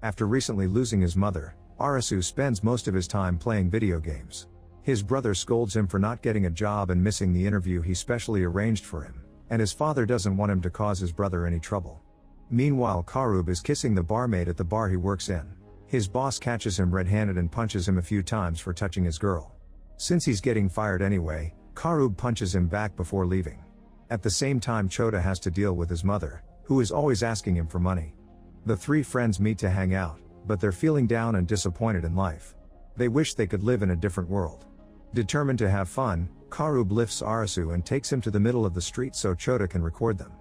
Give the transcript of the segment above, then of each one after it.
After recently losing his mother, Arisu spends most of his time playing video games. His brother scolds him for not getting a job and missing the interview he specially arranged for him, and his father doesn't want him to cause his brother any trouble. Meanwhile, Karub is kissing the barmaid at the bar he works in. His boss catches him red-handed and punches him a few times for touching his girl. Since he's getting fired anyway, Karub punches him back before leaving. At the same time, Chota has to deal with his mother, who is always asking him for money. The three friends meet to hang out, but they're feeling down and disappointed in life. They wish they could live in a different world. Determined to have fun, Karub lifts Arisu and takes him to the middle of the street so Chota can record them.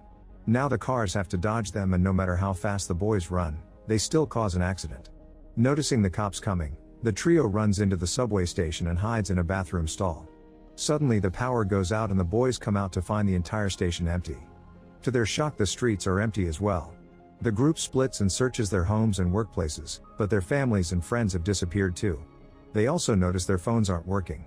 Now the cars have to dodge them, and no matter how fast the boys run, they still cause an accident. Noticing the cops coming, the trio runs into the subway station and hides in a bathroom stall. Suddenly the power goes out and the boys come out to find the entire station empty. To their shock, the streets are empty as well. The group splits and searches their homes and workplaces, but their families and friends have disappeared too. They also notice their phones aren't working.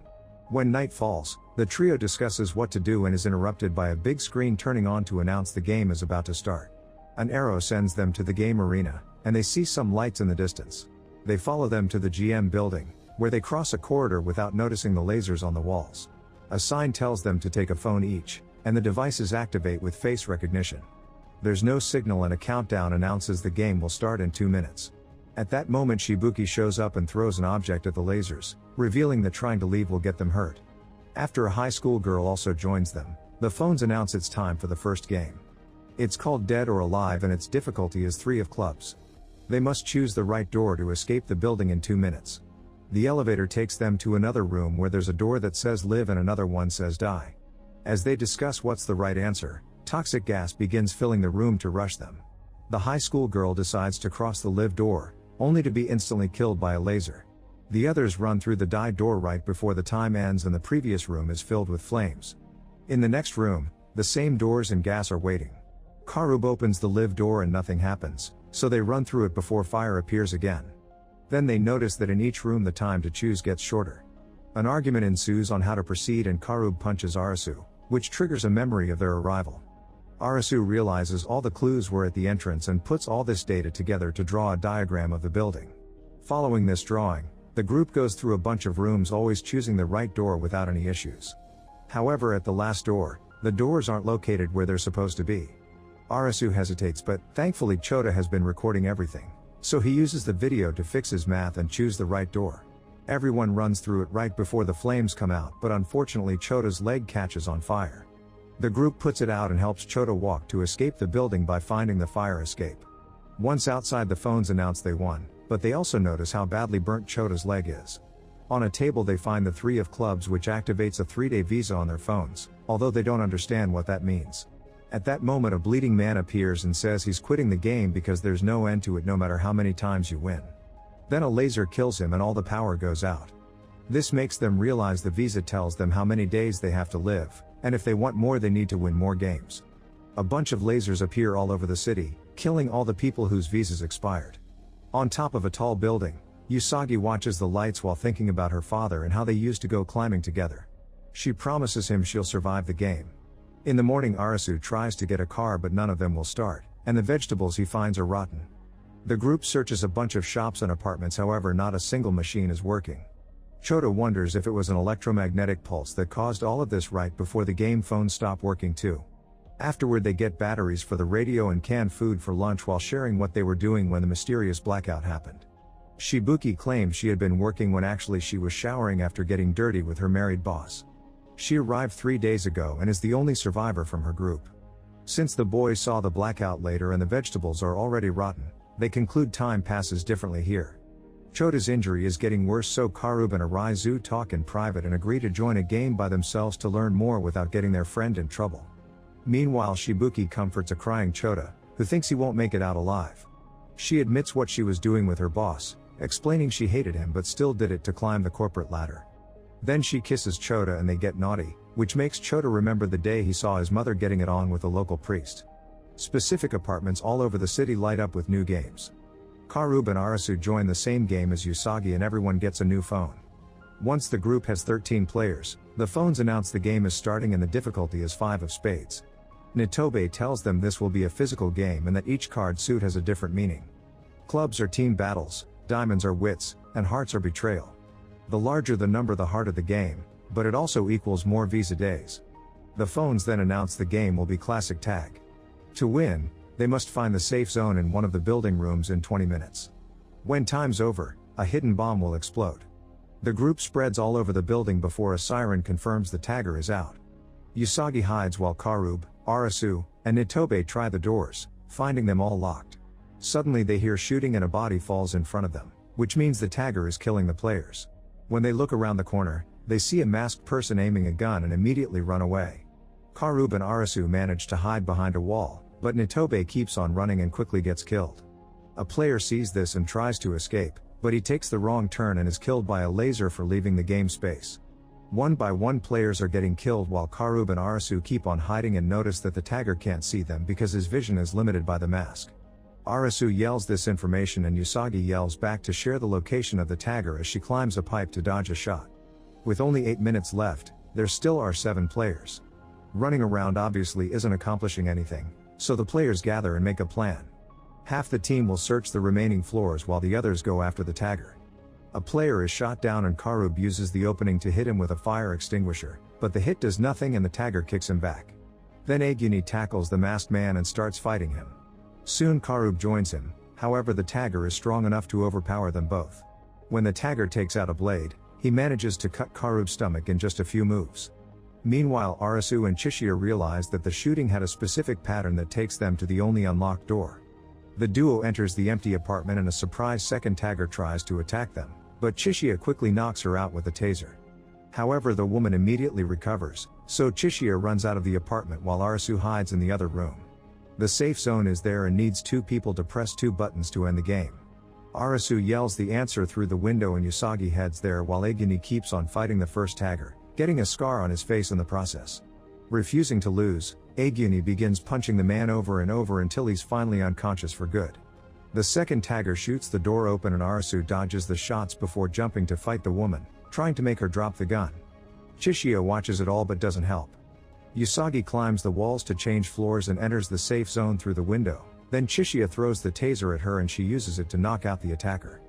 When night falls, the trio discusses what to do and is interrupted by a big screen turning on to announce the game is about to start. An arrow sends them to the game arena, and they see some lights in the distance. They follow them to the GM building, where they cross a corridor without noticing the lasers on the walls. A sign tells them to take a phone each, and the devices activate with face recognition. There's no signal and a countdown announces the game will start in 2 minutes. At that moment, Shibuki shows up and throws an object at the lasers, revealing that trying to leave will get them hurt. After a high school girl also joins them, the phones announce it's time for the first game. It's called Dead or Alive and its difficulty is 3 of clubs. They must choose the right door to escape the building in 2 minutes. The elevator takes them to another room where there's a door that says live and another one says die. As they discuss what's the right answer, toxic gas begins filling the room to rush them. The high school girl decides to cross the live door, only to be instantly killed by a laser. The others run through the die door right before the time ends and the previous room is filled with flames. In the next room, the same doors and gas are waiting. Karub opens the live door and nothing happens, so they run through it before fire appears again. Then they notice that in each room the time to choose gets shorter. An argument ensues on how to proceed and Karub punches Arisu, which triggers a memory of their arrival. Arisu realizes all the clues were at the entrance and puts all this data together to draw a diagram of the building. Following this drawing, the group goes through a bunch of rooms, always choosing the right door without any issues. However, at the last door, the doors aren't located where they're supposed to be. Arisu hesitates, but thankfully Chota has been recording everything, so he uses the video to fix his math and choose the right door. Everyone runs through it right before the flames come out, but unfortunately Chota's leg catches on fire. The group puts it out and helps Chota walk to escape the building by finding the fire escape. Once outside, the phones announce they won, but they also notice how badly burnt Chota's leg is. On a table they find the 3 of clubs, which activates a 3-day visa on their phones, although they don't understand what that means. At that moment, a bleeding man appears and says he's quitting the game because there's no end to it no matter how many times you win. Then a laser kills him and all the power goes out. This makes them realize the visa tells them how many days they have to live, and if they want more they need to win more games. A bunch of lasers appear all over the city, killing all the people whose visas expired. On top of a tall building, Usagi watches the lights while thinking about her father and how they used to go climbing together. She promises him she'll survive the game. In the morning, Arisu tries to get a car but none of them will start, and the vegetables he finds are rotten. The group searches a bunch of shops and apartments, however not a single machine is working. Chota wonders if it was an electromagnetic pulse that caused all of this right before the game phones stop working too. Afterward they get batteries for the radio and canned food for lunch while sharing what they were doing when the mysterious blackout happened. Shibuki claims she had been working when actually she was showering after getting dirty with her married boss. She arrived 3 days ago and is the only survivor from her group. Since the boys saw the blackout later and the vegetables are already rotten, they conclude time passes differently here. Chota's injury is getting worse, so Karub and Arisu talk in private and agree to join a game by themselves to learn more without getting their friend in trouble. Meanwhile, Shibuki comforts a crying Chota, who thinks he won't make it out alive. She admits what she was doing with her boss, explaining she hated him but still did it to climb the corporate ladder. Then she kisses Chota and they get naughty, which makes Chota remember the day he saw his mother getting it on with a local priest. Specific apartments all over the city light up with new games. Karub and Arisu join the same game as Usagi and everyone gets a new phone. Once the group has 13 players, the phones announce the game is starting and the difficulty is 5 of spades. Nitobe tells them this will be a physical game and that each card suit has a different meaning. Clubs are team battles, diamonds are wits, and hearts are betrayal. The larger the number, the harder the game, but it also equals more visa days. The phones then announce the game will be classic tag. To win, they must find the safe zone in one of the building rooms in 20 minutes. When time's over, a hidden bomb will explode. The group spreads all over the building before a siren confirms the tagger is out. Usagi hides while Karub, Arisu, and Nitobe try the doors, finding them all locked. Suddenly they hear shooting and a body falls in front of them, which means the tagger is killing the players. When they look around the corner, they see a masked person aiming a gun and immediately run away. Karub and Arisu manage to hide behind a wall, but Nitobe keeps on running and quickly gets killed. A player sees this and tries to escape, but he takes the wrong turn and is killed by a laser for leaving the game space. One by one players are getting killed while Karub and Arisu keep on hiding and notice that the tagger can't see them because his vision is limited by the mask. Arisu yells this information and Usagi yells back to share the location of the tagger as she climbs a pipe to dodge a shot. With only 8 minutes left, there still are 7 players. Running around obviously isn't accomplishing anything, so the players gather and make a plan. Half the team will search the remaining floors while the others go after the tagger. A player is shot down and Karub uses the opening to hit him with a fire extinguisher, but the hit does nothing and the tagger kicks him back. Then Aguni tackles the masked man and starts fighting him. Soon Karub joins him, however the tagger is strong enough to overpower them both. When the tagger takes out a blade, he manages to cut Karub's stomach in just a few moves. Meanwhile Arisu and Chishiya realize that the shooting had a specific pattern that takes them to the only unlocked door. The duo enters the empty apartment and a surprise second tagger tries to attack them, but Chishiya quickly knocks her out with a taser. However the woman immediately recovers, so Chishiya runs out of the apartment while Arisu hides in the other room. The safe zone is there and needs 2 people to press 2 buttons to end the game. Arisu yells the answer through the window and Usagi heads there while Aguni keeps on fighting the first tagger, getting a scar on his face in the process. Refusing to lose, Aguni begins punching the man over and over until he's finally unconscious for good. The second tagger shoots the door open and Arisu dodges the shots before jumping to fight the woman, trying to make her drop the gun. Chishiya watches it all but doesn't help. Usagi climbs the walls to change floors and enters the safe zone through the window, then Chishiya throws the taser at her and she uses it to knock out the attacker.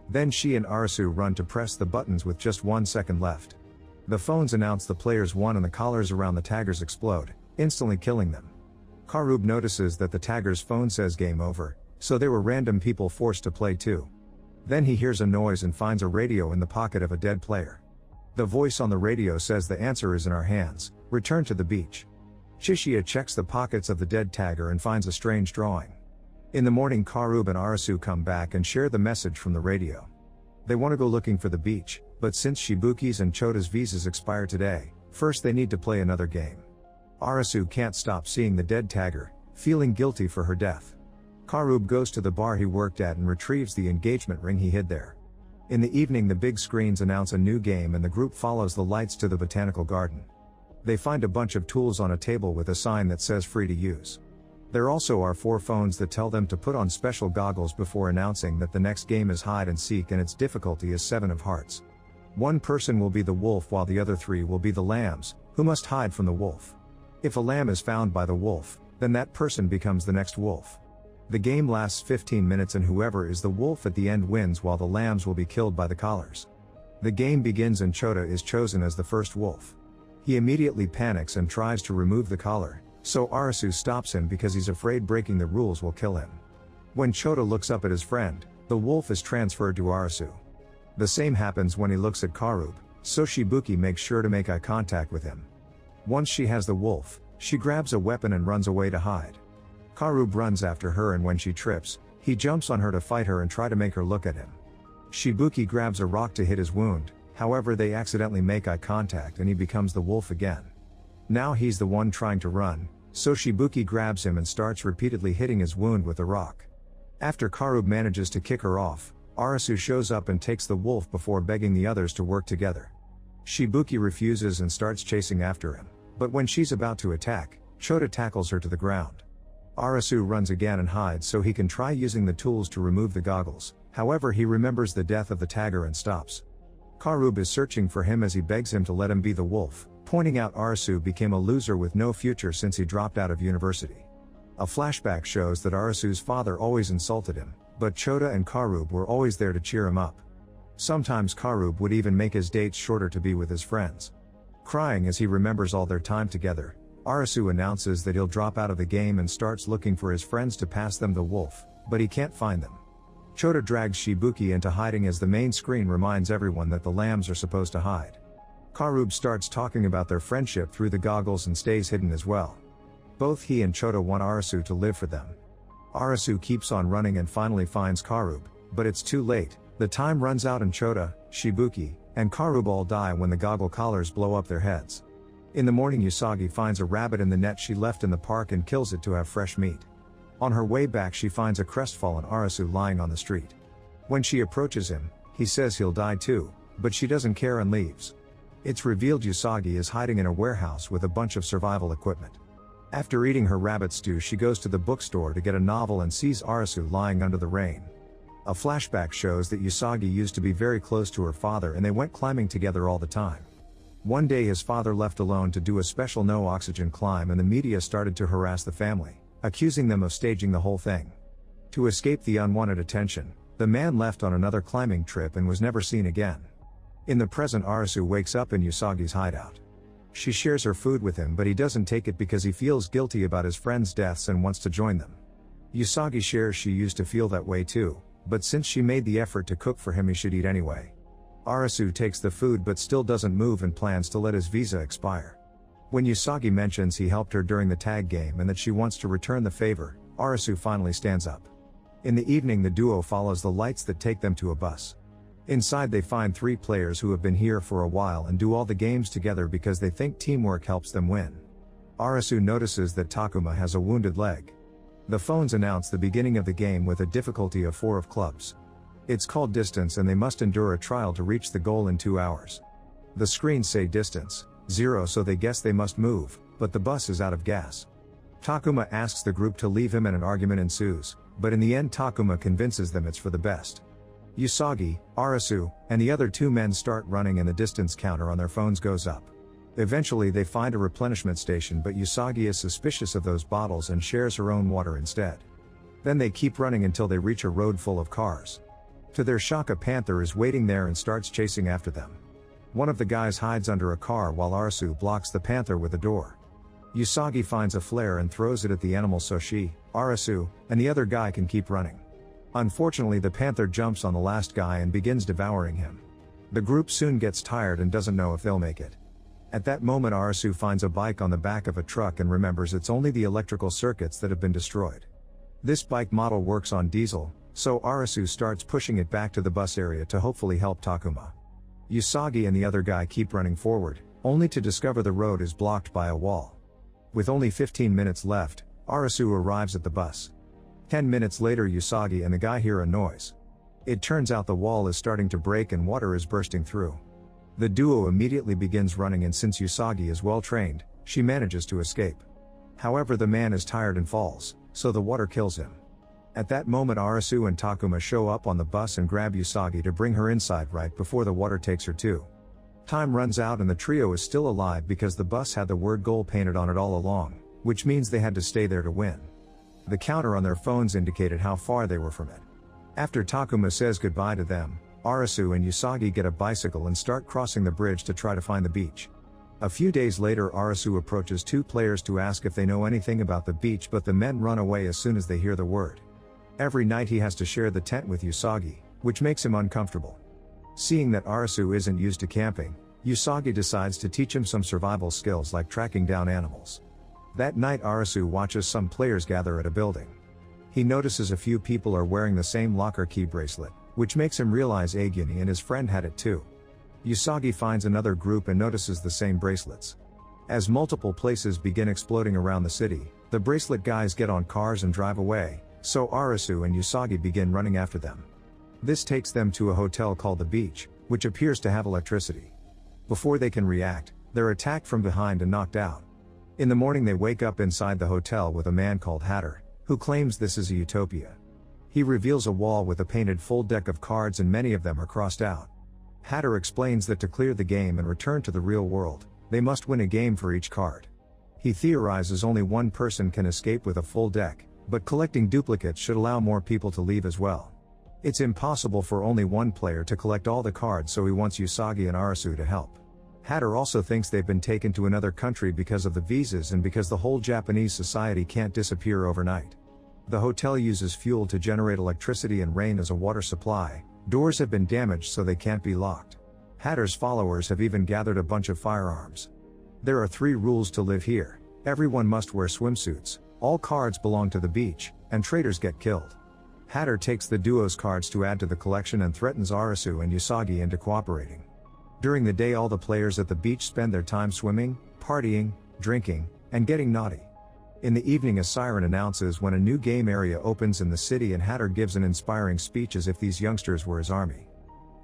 Then she and Arisu run to press the buttons with just 1 second left. The phones announce the players won and the collars around the taggers explode, instantly killing them. Karub notices that the tagger's phone says game over, so there were random people forced to play too. Then he hears a noise and finds a radio in the pocket of a dead player. The voice on the radio says the answer is in our hands, return to the beach. Chishiya checks the pockets of the dead tagger and finds a strange drawing. In the morning Karub and Arisu come back and share the message from the radio. They want to go looking for the beach, but since Shibuki's and Chota's visas expire today, first they need to play another game. Arisu can't stop seeing the dead tagger, feeling guilty for her death. Karub goes to the bar he worked at and retrieves the engagement ring he hid there. In the evening the big screens announce a new game and the group follows the lights to the botanical garden. They find a bunch of tools on a table with a sign that says free to use. There also are 4 phones that tell them to put on special goggles before announcing that the next game is hide and seek and its difficulty is 7 of hearts. One person will be the wolf while the other 3 will be the lambs, who must hide from the wolf. If a lamb is found by the wolf, then that person becomes the next wolf. The game lasts 15 minutes and whoever is the wolf at the end wins while the lambs will be killed by the collars. The game begins and Chota is chosen as the first wolf. He immediately panics and tries to remove the collar, so Arisu stops him because he's afraid breaking the rules will kill him. When Chota looks up at his friend, the wolf is transferred to Arisu. The same happens when he looks at Karub, so Shibuki makes sure to make eye contact with him. Once she has the wolf, she grabs a weapon and runs away to hide. Karub runs after her and when she trips, he jumps on her to fight her and try to make her look at him. Shibuki grabs a rock to hit his wound, however they accidentally make eye contact and he becomes the wolf again. Now he's the one trying to run, so Shibuki grabs him and starts repeatedly hitting his wound with the rock. After Karub manages to kick her off, Arisu shows up and takes the wolf before begging the others to work together. Shibuki refuses and starts chasing after him, but when she's about to attack, Chota tackles her to the ground. Arisu runs again and hides so he can try using the tools to remove the goggles, however he remembers the death of the tagger and stops. Karub is searching for him as he begs him to let him be the wolf, pointing out Arisu became a loser with no future since he dropped out of university. A flashback shows that Arisu's father always insulted him, But Chota and Karub were always there to cheer him up. Sometimes Karub would even make his dates shorter to be with his friends. Crying as he remembers all their time together, Arisu announces that he'll drop out of the game and starts looking for his friends to pass them the wolf, but he can't find them. Chota drags Shibuki into hiding as the main screen reminds everyone that the lambs are supposed to hide. Karub starts talking about their friendship through the goggles and stays hidden as well. Both he and Chota want Arisu to live for them. Arisu keeps on running and finally finds Karub, but it's too late. The time runs out and Chota, Shibuki, and Karub all die when the goggle collars blow up their heads. In the morning, Usagi finds a rabbit in the net she left in the park and kills it to have fresh meat. On her way back, she finds a crestfallen Arisu lying on the street. When she approaches him, he says he'll die too, but she doesn't care and leaves. It's revealed Usagi is hiding in a warehouse with a bunch of survival equipment. After eating her rabbit stew, she goes to the bookstore to get a novel and sees Arisu lying under the rain. A flashback shows that Usagi used to be very close to her father and they went climbing together all the time. One day his father left alone to do a special no-oxygen climb and the media started to harass the family, accusing them of staging the whole thing. To escape the unwanted attention, the man left on another climbing trip and was never seen again. In the present, Arisu wakes up in Usagi's hideout. She shares her food with him, but he doesn't take it because he feels guilty about his friends' deaths and wants to join them. Usagi shares she used to feel that way too, but since she made the effort to cook for him, he should eat anyway. Arisu takes the food but still doesn't move and plans to let his visa expire. When Usagi mentions he helped her during the tag game and that she wants to return the favor, Arisu finally stands up. In the evening, the duo follows the lights that take them to a bus. Inside they find 3 players who have been here for a while and do all the games together because they think teamwork helps them win. Arisu notices that Takuma has a wounded leg. The phones announce the beginning of the game with a difficulty of 4 of clubs. It's called distance and they must endure a trial to reach the goal in 2 hours. The screens say distance 0, so they guess they must move, but the bus is out of gas. Takuma asks the group to leave him and an argument ensues, but in the end Takuma convinces them it's for the best. Usagi, Arisu, and the other 2 men start running and the distance counter on their phones goes up. Eventually they find a replenishment station, but Usagi is suspicious of those bottles and shares her own water instead. Then they keep running until they reach a road full of cars. To their shock, a panther is waiting there and starts chasing after them. One of the guys hides under a car while Arisu blocks the panther with a door. Usagi finds a flare and throws it at the animal so she, Arisu, and the other guy can keep running. Unfortunately, the panther jumps on the last guy and begins devouring him. The group soon gets tired and doesn't know if they'll make it. At that moment, Arisu finds a bike on the back of a truck and remembers it's only the electrical circuits that have been destroyed. This bike model works on diesel, so Arisu starts pushing it back to the bus area to hopefully help Takuma. Usagi and the other guy keep running forward, only to discover the road is blocked by a wall. With only 15 minutes left, Arisu arrives at the bus. 10 minutes later, Usagi and the guy hear a noise. It turns out the wall is starting to break and water is bursting through. The duo immediately begins running, and since Usagi is well trained, she manages to escape. However, the man is tired and falls, so the water kills him. At that moment, Arisu and Takuma show up on the bus and grab Usagi to bring her inside right before the water takes her too. Time runs out and the trio is still alive because the bus had the word goal painted on it all along, which means they had to stay there to win. The counter on their phones indicated how far they were from it. After Takuma says goodbye to them, Arisu and Usagi get a bicycle and start crossing the bridge to try to find the beach. A few days later, Arisu approaches 2 players to ask if they know anything about the beach, but the men run away as soon as they hear the word. Every night he has to share the tent with Usagi, which makes him uncomfortable. Seeing that Arisu isn't used to camping, Usagi decides to teach him some survival skills like tracking down animals. That night, Arisu watches some players gather at a building. He notices a few people are wearing the same locker key bracelet, which makes him realize Aguni and his friend had it too. Usagi finds another group and notices the same bracelets. As multiple places begin exploding around the city, the bracelet guys get on cars and drive away, so Arisu and Usagi begin running after them. This takes them to a hotel called the Beach, which appears to have electricity. Before they can react, they're attacked from behind and knocked out. In the morning, they wake up inside the hotel with a man called Hatter, who claims this is a utopia. He reveals a wall with a painted full deck of cards and many of them are crossed out. Hatter explains that to clear the game and return to the real world, they must win a game for each card. He theorizes only one person can escape with a full deck, But collecting duplicates should allow more people to leave as well. It's impossible for only one player to collect all the cards, so he wants Usagi and Arisu to help. Hatter also thinks they've been taken to another country because of the visas and because the whole Japanese society can't disappear overnight. The hotel uses fuel to generate electricity and rain as a water supply. Doors have been damaged so they can't be locked. Hatter's followers have even gathered a bunch of firearms. There are 3 rules to live here. Everyone must wear swimsuits, all cards belong to the beach, and traitors get killed. Hatter takes the duo's cards to add to the collection and threatens Arisu and Usagi into cooperating. During the day, all the players at the beach spend their time swimming, partying, drinking, and getting naughty. In the evening, a siren announces when a new game area opens in the city, and Hatter gives an inspiring speech as if these youngsters were his army.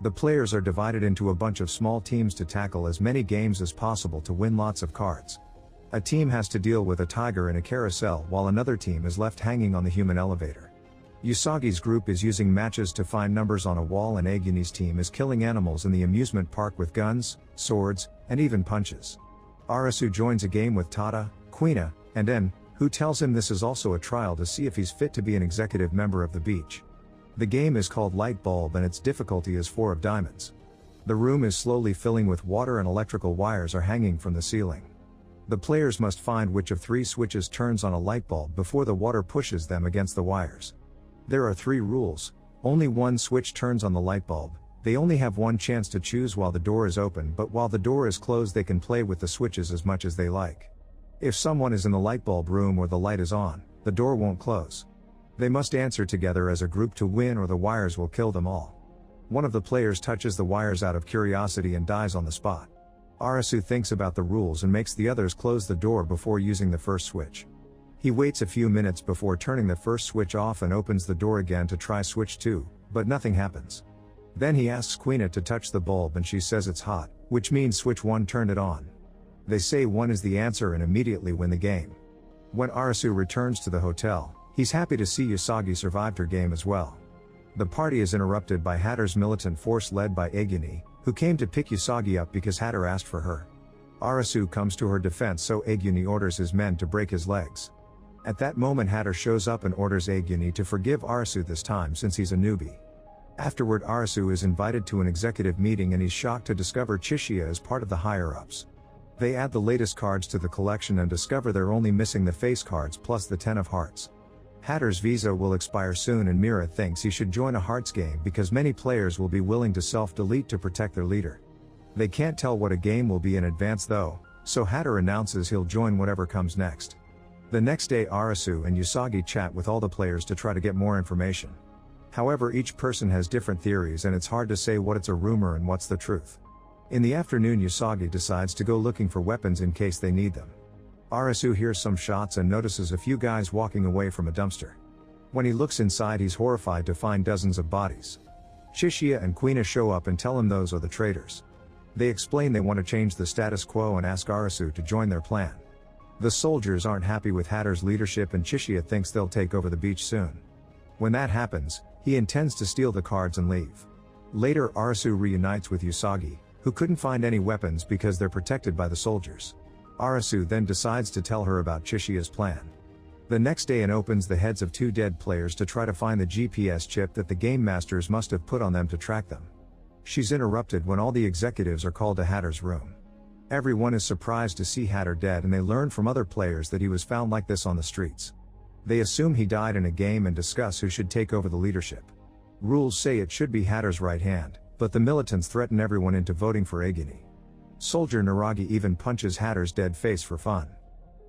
The players are divided into a bunch of small teams to tackle as many games as possible to win lots of cards. A team has to deal with a tiger in a carousel while another team is left hanging on the human elevator. Usagi's group is using matches to find numbers on a wall, and Aguni's team is killing animals in the amusement park with guns, swords, and even punches. Arisu joins a game with Tada, Quina, and En, who tells him this is also a trial to see if he's fit to be an executive member of the beach. The game is called Light Bulb and its difficulty is 4 of diamonds. The room is slowly filling with water and electrical wires are hanging from the ceiling. The players must find which of 3 switches turns on a light bulb before the water pushes them against the wires. There are 3 rules. Only one switch turns on the light bulb. They only have one chance to choose while the door is open, but while the door is closed they can play with the switches as much as they like. If someone is in the light bulb room or the light is on, the door won't close. They must answer together as a group to win or the wires will kill them all. One of the players touches the wires out of curiosity and dies on the spot. Arisu thinks about the rules and makes the others close the door before using the first switch. He waits a few minutes before turning the first switch off and opens the door again to try switch 2, but nothing happens. Then he asks Quina to touch the bulb and she says it's hot, which means switch 1 turned it on. They say 1 is the answer and immediately win the game. When Arisu returns to the hotel, he's happy to see Usagi survived her game as well. The party is interrupted by Hatter's militant force led by Aguni, who came to pick Usagi up because Hatter asked for her. Arisu comes to her defense, so Aguni orders his men to break his legs. At that moment Hatter shows up and orders Aguni to forgive Arisu this time since he's a newbie. Afterward Arisu is invited to an executive meeting and he's shocked to discover Chishiya is part of the higher-ups. They add the latest cards to the collection and discover they're only missing the face cards plus the 10 of hearts. Hatter's visa will expire soon and Mira thinks he should join a hearts game because many players will be willing to self-delete to protect their leader. They can't tell what a game will be in advance though, so Hatter announces he'll join whatever comes next. The next day Arisu and Usagi chat with all the players to try to get more information. However, each person has different theories and it's hard to say what's a rumor and what's the truth. In the afternoon Usagi decides to go looking for weapons in case they need them. Arisu hears some shots and notices a few guys walking away from a dumpster. When he looks inside he's horrified to find dozens of bodies. Chishiya and Quina show up and tell him those are the traitors. They explain they want to change the status quo and ask Arisu to join their plan. The soldiers aren't happy with Hatter's leadership and Chishiya thinks they'll take over the beach soon. When that happens, he intends to steal the cards and leave. Later Arisu reunites with Usagi, who couldn't find any weapons because they're protected by the soldiers. Arisu then decides to tell her about Chishiya's plan. The next day Anne opens the heads of 2 dead players to try to find the GPS chip that the game masters must have put on them to track them. She's interrupted when all the executives are called to Hatter's room. Everyone is surprised to see Hatter dead and they learn from other players that he was found like this on the streets. They assume he died in a game and discuss who should take over the leadership. Rules say it should be Hatter's right hand, but the militants threaten everyone into voting for Aguni. Soldier Naragi even punches Hatter's dead face for fun.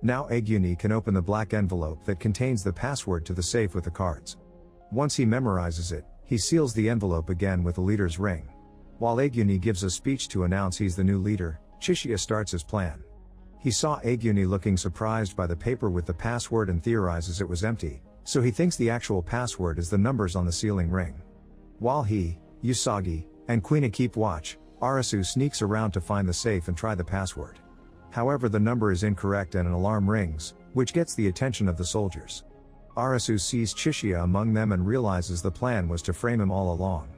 Now Aguni can open the black envelope that contains the password to the safe with the cards. Once he memorizes it, he seals the envelope again with the leader's ring. While Aguni gives a speech to announce he's the new leader, Chishiya starts his plan. He saw Aguni looking surprised by the paper with the password and theorizes it was empty, so he thinks the actual password is the numbers on the sealing ring. While he, Usagi, and Quina keep watch, Arisu sneaks around to find the safe and try the password. However, the number is incorrect and an alarm rings, which gets the attention of the soldiers. Arisu sees Chishiya among them and realizes the plan was to frame him all along.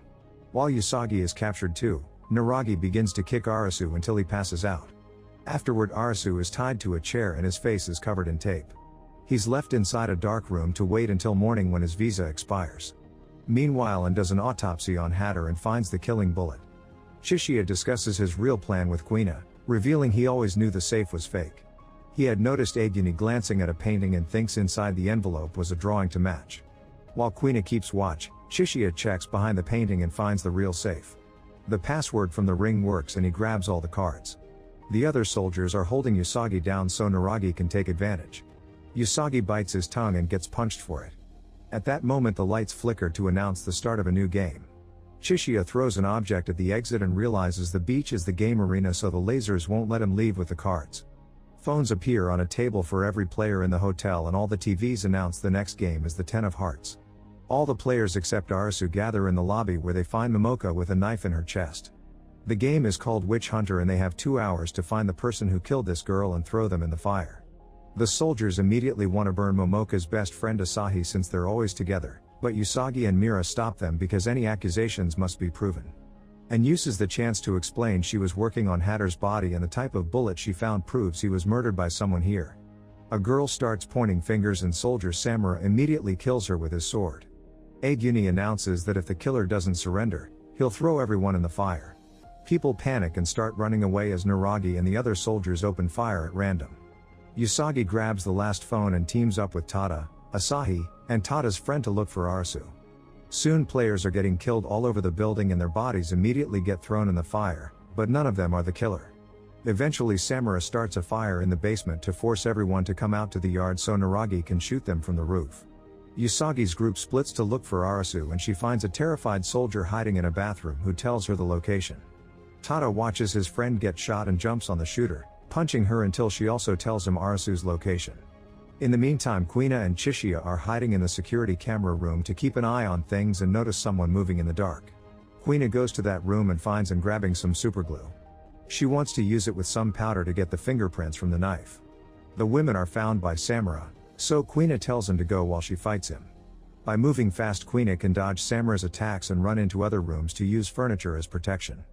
While Usagi is captured too, Naragi begins to kick Arisu until he passes out. Afterward Arisu is tied to a chair and his face is covered in tape. He's left inside a dark room to wait until morning when his visa expires. Meanwhile, An does an autopsy on Hatter and finds the killing bullet. Chishia discusses his real plan with Quina, revealing he always knew the safe was fake. He had noticed Aguni glancing at a painting and thinks inside the envelope was a drawing to match. While Quina keeps watch, Chishia checks behind the painting and finds the real safe. The password from the ring works and he grabs all the cards. The other soldiers are holding Usagi down so Naragi can take advantage. Usagi bites his tongue and gets punched for it. At that moment the lights flicker to announce the start of a new game. Chishia throws an object at the exit and realizes the beach is the game arena, so the lasers won't let him leave with the cards. Phones appear on a table for every player in the hotel and all the TVs announce the next game is the Ten of Hearts. All the players except Arisu gather in the lobby where they find Momoka with a knife in her chest. The game is called Witch Hunter and they have 2 hours to find the person who killed this girl and throw them in the fire. The soldiers immediately want to burn Momoka's best friend Asahi since they're always together, but Usagi and Mira stop them because any accusations must be proven. And uses the chance to explain she was working on Hatter's body and the type of bullet she found proves he was murdered by someone here. A girl starts pointing fingers and soldier Samura immediately kills her with his sword. Aguni announces that if the killer doesn't surrender, he'll throw everyone in the fire. People panic and start running away as Naragi and the other soldiers open fire at random. Usagi grabs the last phone and teams up with Tada, Asahi, and Tada's friend to look for Arisu. Soon players are getting killed all over the building and their bodies immediately get thrown in the fire, but none of them are the killer. Eventually Samura starts a fire in the basement to force everyone to come out to the yard so Naragi can shoot them from the roof. Usagi's group splits to look for Arisu and she finds a terrified soldier hiding in a bathroom who tells her the location. Tada watches his friend get shot and jumps on the shooter, punching her until she also tells him Arisu's location. In the meantime, Quina and Chishia are hiding in the security camera room to keep an eye on things and notice someone moving in the dark. Quina goes to that room and finds and grabbing some superglue. She wants to use it with some powder to get the fingerprints from the knife. The women are found by Samura, so Quina tells him to go while she fights him. By moving fast, Quina can dodge Samura's attacks and run into other rooms to use furniture as protection.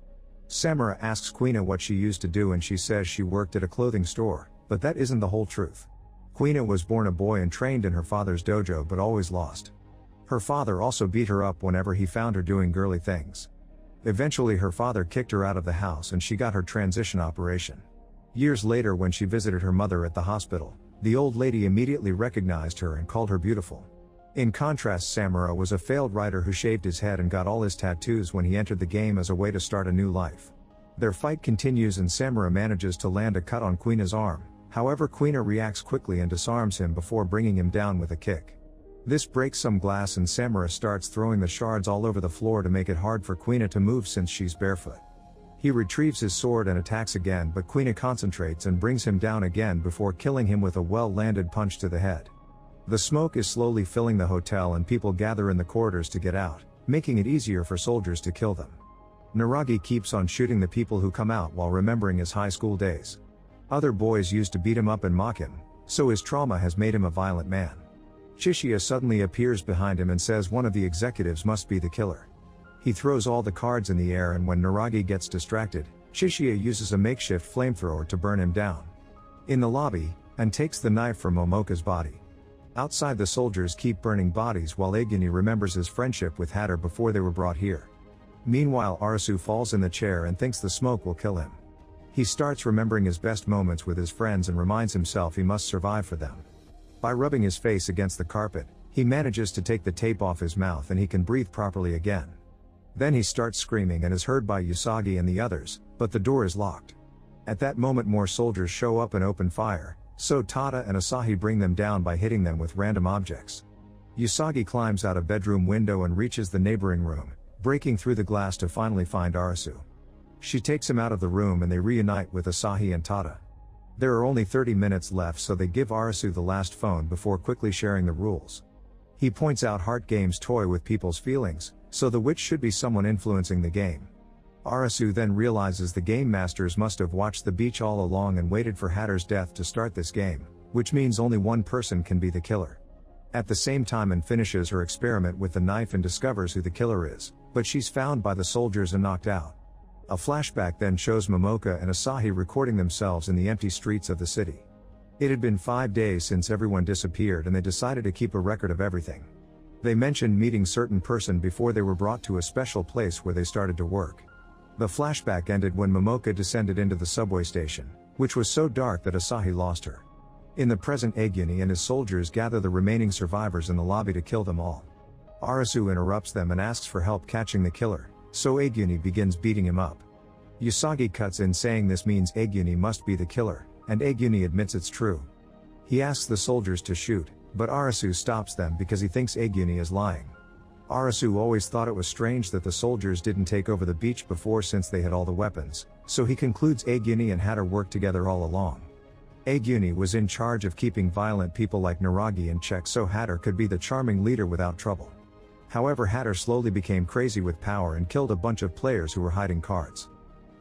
Samura asks Quina what she used to do and she says she worked at a clothing store, but that isn't the whole truth. Quina was born a boy and trained in her father's dojo but always lost. Her father also beat her up whenever he found her doing girly things. Eventually her father kicked her out of the house and she got her transition operation. Years later, when she visited her mother at the hospital, the old lady immediately recognized her and called her beautiful. In contrast, Samura was a failed writer who shaved his head and got all his tattoos when he entered the game as a way to start a new life. Their fight continues and Samura manages to land a cut on Quina's arm. However, Quina reacts quickly and disarms him before bringing him down with a kick. This breaks some glass and Samura starts throwing the shards all over the floor to make it hard for Quina to move since she's barefoot. He retrieves his sword and attacks again, but Quina concentrates and brings him down again before killing him with a well-landed punch to the head. The smoke is slowly filling the hotel and people gather in the corridors to get out, making it easier for soldiers to kill them. Naragi keeps on shooting the people who come out while remembering his high school days. Other boys used to beat him up and mock him, so his trauma has made him a violent man. Chishia suddenly appears behind him and says one of the executives must be the killer. He throws all the cards in the air and when Naragi gets distracted, Chishia uses a makeshift flamethrower to burn him down. In the lobby, An takes the knife from Momoka's body. Outside, the soldiers keep burning bodies while Aguni remembers his friendship with Hatter before they were brought here. Meanwhile, Arisu falls in the chair and thinks the smoke will kill him. He starts remembering his best moments with his friends and reminds himself he must survive for them. By rubbing his face against the carpet, he manages to take the tape off his mouth and he can breathe properly again. Then he starts screaming and is heard by Usagi and the others, but the door is locked. At that moment more soldiers show up and open fire, so Tada and Asahi bring them down by hitting them with random objects. Usagi climbs out a bedroom window and reaches the neighboring room, breaking through the glass to finally find Arisu. She takes him out of the room and they reunite with Asahi and Tada. There are only 30 minutes left, so they give Arisu the last phone before quickly sharing the rules. He points out Heart Games toy with people's feelings, so the witch should be someone influencing the game. Arisu then realizes the game masters must have watched the beach all along and waited for Hatter's death to start this game, which means only one person can be the killer. At the same time, Anne finishes her experiment with the knife and discovers who the killer is, but she's found by the soldiers and knocked out. A flashback then shows Momoka and Asahi recording themselves in the empty streets of the city. It had been 5 days since everyone disappeared and they decided to keep a record of everything. They mentioned meeting certain person before they were brought to a special place where they started to work. The flashback ended when Momoka descended into the subway station, which was so dark that Asahi lost her. In the present, Aguni and his soldiers gather the remaining survivors in the lobby to kill them all. Arisu interrupts them and asks for help catching the killer, so Aguni begins beating him up. Usagi cuts in saying this means Aguni must be the killer, and Aguni admits it's true. He asks the soldiers to shoot, but Arisu stops them because he thinks Aguni is lying. Arisu always thought it was strange that the soldiers didn't take over the beach before since they had all the weapons, so he concludes Aguni and Hatter worked together all along. Aguni was in charge of keeping violent people like Naragi in check so Hatter could be the charming leader without trouble. However, Hatter slowly became crazy with power and killed a bunch of players who were hiding cards.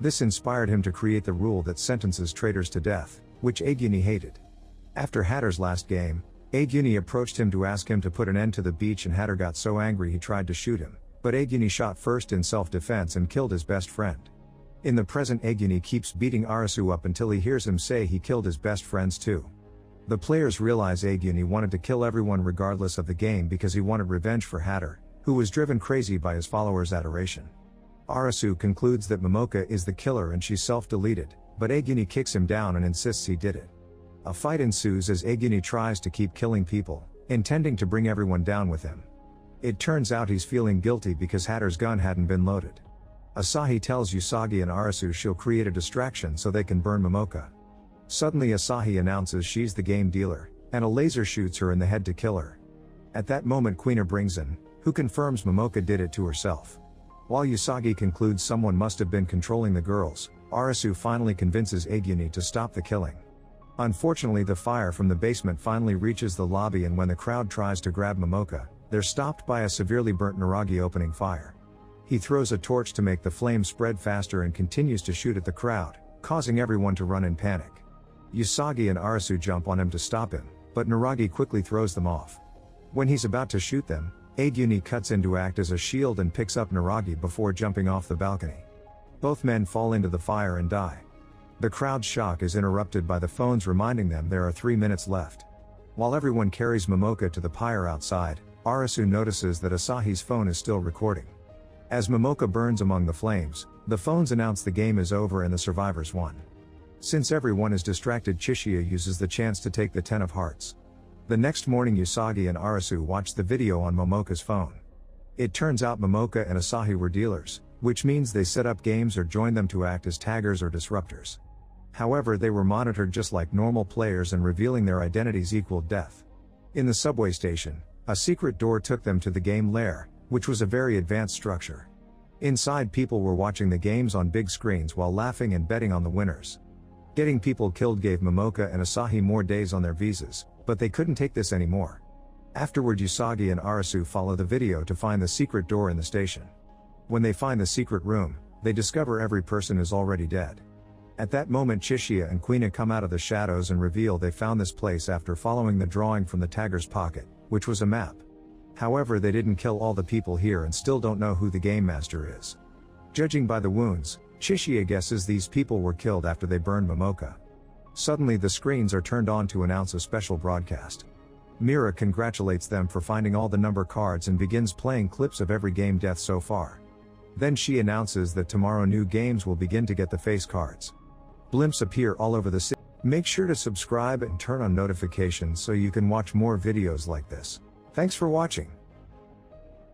This inspired him to create the rule that sentences traitors to death, which Aguni hated. After Hatter's last game, Aguni approached him to ask him to put an end to the beach and Hatter got so angry he tried to shoot him, but Aguni shot first in self-defense and killed his best friend. In the present, Aguni keeps beating Arisu up until he hears him say he killed his best friends too. The players realize Aguni wanted to kill everyone regardless of the game because he wanted revenge for Hatter, who was driven crazy by his followers' adoration. Arisu concludes that Momoka is the killer and she's self-deleted, but Aguni kicks him down and insists he did it. A fight ensues as Aguni tries to keep killing people, intending to bring everyone down with him. It turns out he's feeling guilty because Hatter's gun hadn't been loaded. Asahi tells Usagi and Arisu she'll create a distraction so they can burn Momoka. Suddenly Asahi announces she's the game dealer, and a laser shoots her in the head to kill her. At that moment Quina brings in, who confirms Momoka did it to herself. While Usagi concludes someone must have been controlling the girls, Arisu finally convinces Aguni to stop the killing. Unfortunately, the fire from the basement finally reaches the lobby and when the crowd tries to grab Momoka, they're stopped by a severely burnt Naragi opening fire. He throws a torch to make the flames spread faster and continues to shoot at the crowd, causing everyone to run in panic. Usagi and Arisu jump on him to stop him, but Naragi quickly throws them off. When he's about to shoot them, Aguni cuts in to act as a shield and picks up Naragi before jumping off the balcony. Both men fall into the fire and die. The crowd's shock is interrupted by the phones reminding them there are 3 minutes left. While everyone carries Momoka to the pyre outside, Arisu notices that Asahi's phone is still recording. As Momoka burns among the flames, the phones announce the game is over and the survivors won. Since everyone is distracted, Chishiya uses the chance to take the 10 of hearts. The next morning Usagi and Arisu watch the video on Momoka's phone. It turns out Momoka and Asahi were dealers, which means they set up games or joined them to act as taggers or disruptors. However, they were monitored just like normal players and revealing their identities equaled death. In the subway station, a secret door took them to the game lair, which was a very advanced structure. Inside, people were watching the games on big screens while laughing and betting on the winners. Getting people killed gave Momoka and Asahi more days on their visas, but they couldn't take this anymore. Afterward, Usagi and Arisu follow the video to find the secret door in the station. When they find the secret room, they discover every person is already dead. At that moment, Chishiya and Quina come out of the shadows and reveal they found this place after following the drawing from the tagger's pocket, which was a map. However, they didn't kill all the people here and still don't know who the game master is. Judging by the wounds, Chishiya guesses these people were killed after they burned Momoka. Suddenly the screens are turned on to announce a special broadcast. Mira congratulates them for finding all the number cards and begins playing clips of every game death so far. Then she announces that tomorrow new games will begin to get the face cards. Blimps appear all over the city. Make sure to subscribe and turn on notifications so you can watch more videos like this. Thanks for watching.